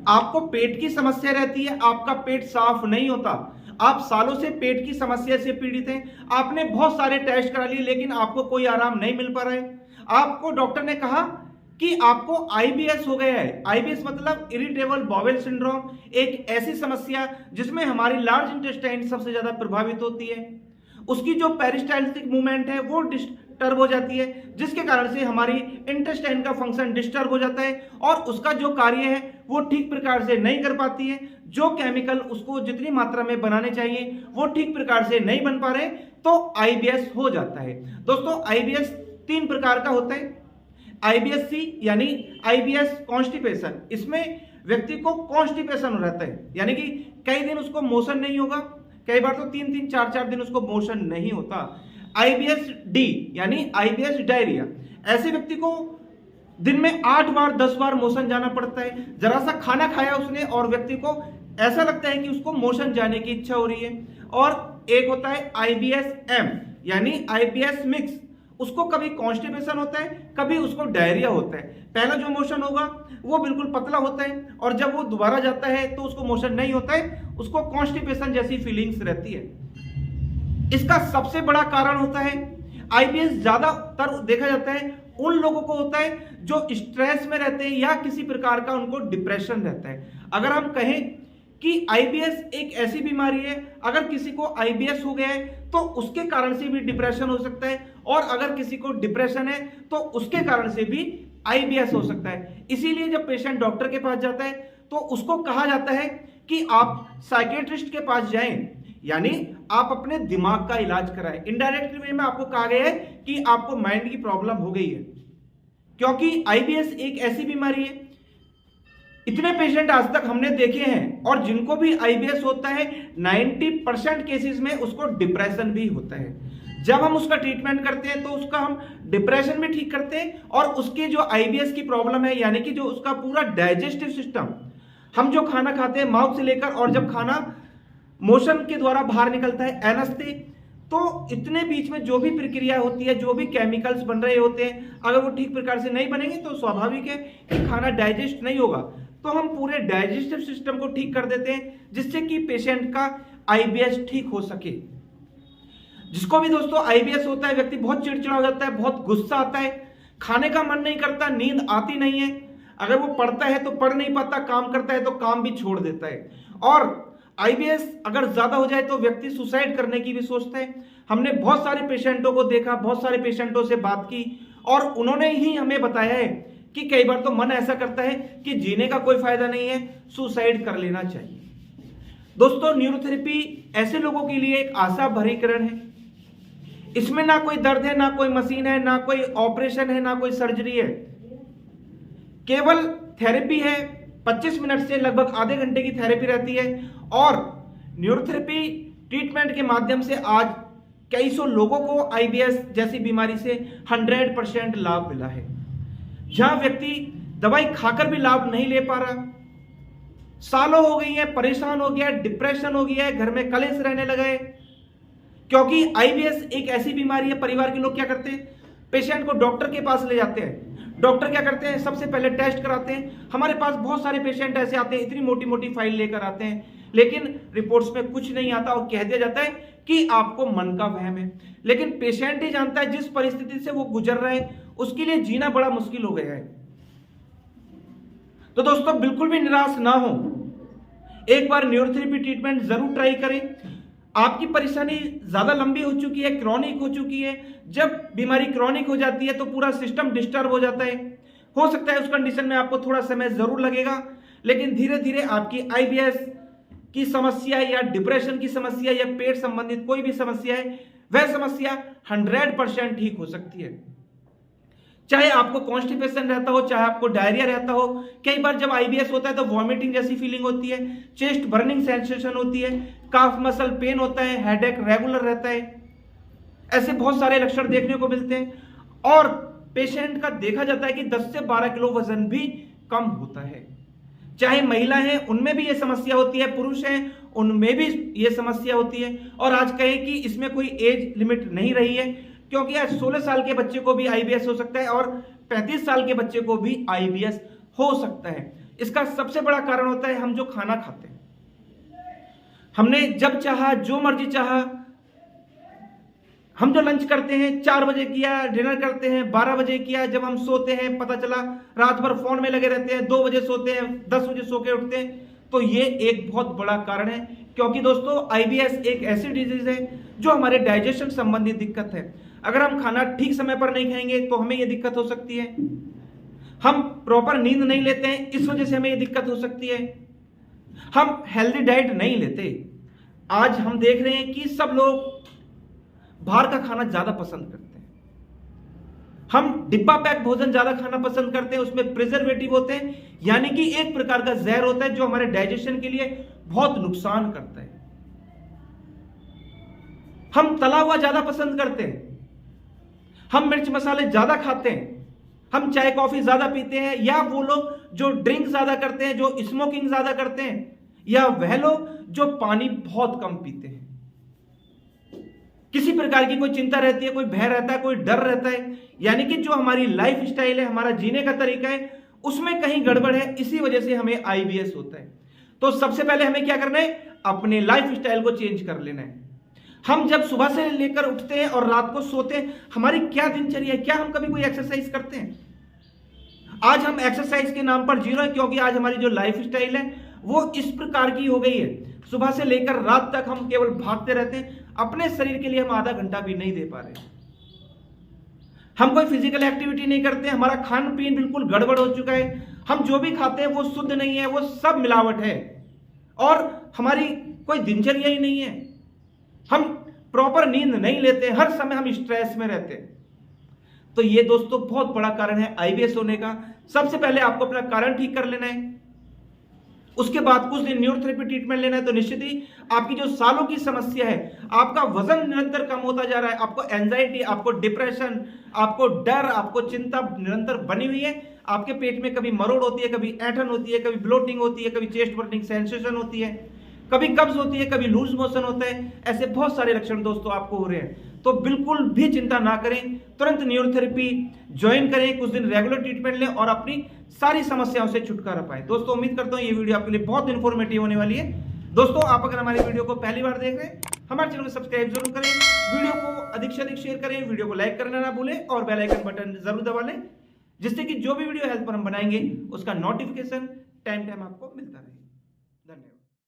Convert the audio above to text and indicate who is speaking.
Speaker 1: आपको पेट की समस्या रहती है, आपका पेट साफ नहीं होता, आप सालों से पेट की समस्या से पीड़ित हैं, आपने बहुत सारे टेस्ट करा लिए लेकिन आपको कोई आराम नहीं मिल पा रहा है, आपको डॉक्टर ने कहा कि आपको आईबीएस हो गया है। आईबीएस मतलब इरिटेबल बाउल सिंड्रोम, एक ऐसी समस्या जिसमें हमारी लार्ज इंटेस्टाइन सबसे ज्यादा प्रभावित होती है। उसकी जो पेरिस्टाल्टिक मूवमेंट है वो डिस्टर्ब हो जाती है, जिसके कारण से हमारी इंटेस्टाइन का फंक्शन डिस्टर्ब हो जाता है और उसका जो कार्य है वो ठीक प्रकार से नहीं कर पाती है। जो केमिकल उसको जितनी मात्रा में बनाने चाहिए वो ठीक प्रकार से नहीं बन पा रहे, तो आईबीएस हो जाता है। दोस्तों, आईबीएस 3 प्रकार का होता है। आईबीएस-सी यानी आईबीएस कॉन्स्टिपेशन, इसमें व्यक्ति को कॉन्स्टिपेशन हो रहता है, यानी कि कई दिन उसको मोशन नहीं होगा, कई बार तो 3-3 4-4 दिन उसको मोशन नहीं होता। आईबीएस डी यानी आईबीएस डायरिया, ऐसे व्यक्ति को दिन में 8 बार 10 बार मोशन जाना पड़ता है। जरा सा खाना खाया उसने और व्यक्ति को ऐसा लगता है कि उसको मोशन जाने की इच्छा हो रही है। और एक होता है आईबीएस एम यानी आईबीएस मिक्स, उसको कभी कॉन्स्टिपेशन होता है, कभी उसको डायरिया होता है। पहला जो मोशन होगा वो बिल्कुल पतला होता है और जब वो दोबारा जाता है तो उसको मोशन नहीं होता है, उसको कॉन्स्टिपेशन जैसी फीलिंग्स रहती है। इसका सबसे बड़ा कारण होता है आईबीएस ज्यादातर देखा जाता है उन लोगों को होता है जो स्ट्रेस में रहते हैं या किसी प्रकार का उनको डिप्रेशन रहता है। अगर हम कहें कि आईबीएस एक ऐसी बीमारी है, अगर किसी को आईबीएस हो गया है तो उसके कारण से भी डिप्रेशन हो सकता है, और अगर किसी को डिप्रेशन है तो उसके कारण से भी आईबीएस हो सकता है। इसीलिए जब पेशेंट डॉक्टर के पास जाता है तो उसको कहा जाता है कि आप साइकेट्रिस्ट के पास जाएं, यानी आप अपने दिमाग का इलाज कराएं। इनडायरेक्ट वे में आपको कहा गया है कि आपको माइंड की प्रॉब्लम हो गई है, क्योंकि आईबीएस एक ऐसी बीमारी है, इतने पेशेंट आज तक हमने देखे हैं और जिनको भी आईबीएस होता है 90% केसेस में उसको डिप्रेशन भी होता है। जब हम उसका ट्रीटमेंट करते हैं तो उसका हम डिप्रेशन भी ठीक करते हैं और उसकी जो आईबीएस की प्रॉब्लम है, यानी कि जो उसका पूरा डाइजेस्टिव सिस्टम, हम जो खाना खाते हैं माउथ से लेकर और जब खाना मोशन के द्वारा बाहर निकलता है एनस से, तो इतने बीच में जो भी प्रक्रिया होती है, जो भी केमिकल्स बन रहे होते हैं, अगर वो ठीक प्रकार से नहीं बनेंगे तो स्वाभाविक है कि खाना डाइजेस्ट नहीं होगा। तो हम पूरे डाइजेस्टिव सिस्टम को ठीक कर देते हैं जिससे कि पेशेंट का आईबीएस ठीक हो सके। जिसको भी दोस्तों आईबीएस होता है, व्यक्ति बहुत चिड़चिड़ा हो जाता है, बहुत गुस्सा आता है, खाने का मन नहीं करता, नींद आती नहीं है, अगर वो पढ़ता है तो पढ़ नहीं पाता, काम करता है तो काम भी छोड़ देता है। और आईबीएस अगर ज्यादा हो जाए तो व्यक्ति सुसाइड करने की भी सोचता है। हमने बहुत सारे पेशेंटों को देखा, बहुत सारे पेशेंटों से बात की और उन्होंने ही हमें बताया है कि कई बार तो मन ऐसा करता है कि जीने का कोई फायदा नहीं है, सुसाइड कर लेना चाहिए। दोस्तों, न्यूरोथेरेपी ऐसे लोगों के लिए एक आशा भरी किरण है। इसमें ना कोई दर्द है, ना कोई मशीन है, ना कोई ऑपरेशन है, ना कोई सर्जरी है, केवल थेरेपी है। 25 मिनट से लगभग आधे घंटे की थेरेपी रहती है और न्यूरोथेरेपी ट्रीटमेंट के माध्यम से आज कई सौ लोगों को आईबीएस जैसी बीमारी से 100% लाभ मिला है। जहां व्यक्ति दवाई खाकर भी लाभ नहीं ले पा रहा, सालों हो गई है, परेशान हो गया, डिप्रेशन हो गया है, घर में कलेश रहने लगे, क्योंकि आईबीएस एक ऐसी बीमारी है। परिवार के लोग क्या करते हैं, पेशेंट को डॉक्टर के पास ले जाते हैं। डॉक्टर क्या करते हैं, सबसे पहले टेस्ट कराते हैं। हमारे पास बहुत सारे पेशेंट ऐसे आते हैं, इतनी मोटी मोटी फाइल लेकर आते हैं, लेकिन रिपोर्ट्स में कुछ नहीं आता और कह दिया जाता है कि आपको मन का वहम है। लेकिन पेशेंट ही जानता है जिस परिस्थिति से वो गुजर रहा है, उसके लिए जीना बड़ा मुश्किल हो गया है। तो दोस्तों, बिल्कुल भी निराश ना हो, एक बार न्यूरोथेरेपी ट्रीटमेंट जरूर ट्राई करें। आपकी परेशानी ज्यादा लंबी हो चुकी है, क्रॉनिक हो चुकी है। जब बीमारी क्रॉनिक हो जाती है तो पूरा सिस्टम डिस्टर्ब हो जाता है। हो सकता है उस कंडीशन में आपको थोड़ा समय जरूर लगेगा, लेकिन धीरे धीरे आपकी आईबीएस की समस्या या डिप्रेशन की समस्या या पेट संबंधित कोई भी समस्या है, वह समस्या 100% ठीक हो सकती है। चाहे आपको कॉन्स्टिपेशन रहता हो, चाहे आपको डायरिया रहता हो। कई बार जब आईबीएस होता है तो वॉमिटिंग जैसी फीलिंग होती है, चेस्ट बर्निंग सेंसेशन होती है, काफ मसल पेन होता है, हेडेक रेगुलर रहता है। ऐसे बहुत सारे लक्षण देखने को मिलते हैं और पेशेंट का देखा जाता है कि 10 से 12 किलो वजन भी कम होता है। चाहे महिला है उनमें भी यह समस्या होती है, पुरुष हैं उनमें भी यह समस्या होती है। और आज कहें कि इसमें कोई एज लिमिट नहीं रही है, क्योंकि आज 16 साल के बच्चे को भी आईबीएस हो सकता है और 35 साल के बच्चे को भी आईबीएस हो सकता है। इसका सबसे बड़ा कारण होता है हम जो खाना खाते हैं। हमने जब चाहा, जो मर्जी चाहा, हम जो लंच करते हैं 4 बजे किया, डिनर करते हैं 12 बजे किया, जब हम सोते हैं पता चला रात भर फोन में लगे रहते हैं, 2 बजे सोते हैं, 10 बजे सो के उठते हैं। तो ये एक बहुत बड़ा कारण है, क्योंकि दोस्तों IBS एक ऐसी डिजीज है जो हमारे डाइजेशन संबंधी दिक्कत है। अगर हम खाना ठीक समय पर नहीं खाएंगे तो हमें ये दिक्कत हो सकती है। हम प्रॉपर नींद नहीं लेते हैं, इस वजह से हमें ये दिक्कत हो सकती है। हम हेल्दी डाइट नहीं लेते। आज हम देख रहे हैं कि सब लोग बाहर का खाना ज्यादा पसंद करते हैं। हम डिब्बा पैक भोजन ज्यादा खाना पसंद करते हैं, उसमें प्रिजर्वेटिव होते हैं, यानी कि एक प्रकार का जहर होता है जो हमारे डाइजेशन के लिए बहुत नुकसान करता है। हम तला हुआ ज्यादा पसंद करते हैं, हम मिर्च मसाले ज्यादा खाते हैं, हम चाय कॉफी ज्यादा पीते हैं, या वो लोग जो ड्रिंक ज्यादा करते हैं, जो स्मोकिंग ज्यादा करते हैं, या वह लोग जो पानी बहुत कम पीते हैं। किसी प्रकार की कोई चिंता रहती है, कोई भय रहता है, कोई डर रहता है, यानी कि जो हमारी लाइफ स्टाइल है, हमारा जीने का तरीका है, उसमें कहीं गड़बड़ है, इसी वजह से हमें IBS होता है। तो सबसे पहले हमें क्या करना है, अपने लाइफ स्टाइल को चेंज कर लेना है। हम जब सुबह से लेकर उठते हैं और रात को सोते हैं, हमारी क्या दिनचर्या है, क्या हम कभी कोई एक्सरसाइज करते हैं? आज हम एक्सरसाइज के नाम पर जी रहे हैं, क्योंकि आज हमारी जो लाइफ स्टाइल है वो इस प्रकार की हो गई है। सुबह से लेकर रात तक हम केवल भागते रहते हैं, अपने शरीर के लिए हम आधा घंटा भी नहीं दे पा रहे। हम कोई फिजिकल एक्टिविटी नहीं करते, हमारा खान पीन बिल्कुल गड़बड़ हो चुका है। हम जो भी खाते हैं वो शुद्ध नहीं है, वो सब मिलावट है, और हमारी कोई दिनचर्या ही नहीं है। हम प्रॉपर नींद नहीं लेते, हर समय हम स्ट्रेस में रहते हैं। तो ये दोस्तों बहुत बड़ा कारण है IBS होने का। सबसे पहले आपको अपना कारण ठीक कर लेना है, उसके बाद कुछ दिन न्यूरोथेरेपी ट्रीटमेंट लेना है। तो निश्चित ही आपकी जो सालों की समस्या है, आपका वजन निरंतर कम होता जा रहा है, आपको एंजाइटी, आपको डिप्रेशन, आपको डर, आपको चिंता निरंतर बनी हुई है, आपके पेट में कभी मरोड़ होती है, कभी ऐंठन होती है, कभी ब्लोटिंग होती है, कभी चेस्ट बर्निंग सेंसेशन होती है, कभी कब्ज होती है, कभी लूज मोशन होता है, ऐसे बहुत सारे लक्षण दोस्तों आपको हो रहे हैं। तो बिल्कुल भी चिंता ना करें, तुरंत न्यूरोथेरेपी ज्वाइन करें, कुछ दिन रेगुलर ट्रीटमेंट लें और अपनी सारी समस्याओं से छुटकारा पाएं। दोस्तों उम्मीद करता हूं ये वीडियो आपके लिए बहुत इन्फॉर्मेटिव होने वाली है। दोस्तों आप अगर हमारी वीडियो को पहली बार देख रहे हैं, हमारे चैनल को सब्सक्राइब जरूर करें, वीडियो को अधिक से अधिक शेयर करें, वीडियो को लाइक करना ना भूलें और बेल आइकन बटन जरूर दबा लें, जिससे कि जो भी वीडियो हेल्थ पर हम बनाएंगे उसका नोटिफिकेशन टाइम आपको मिलता रहे।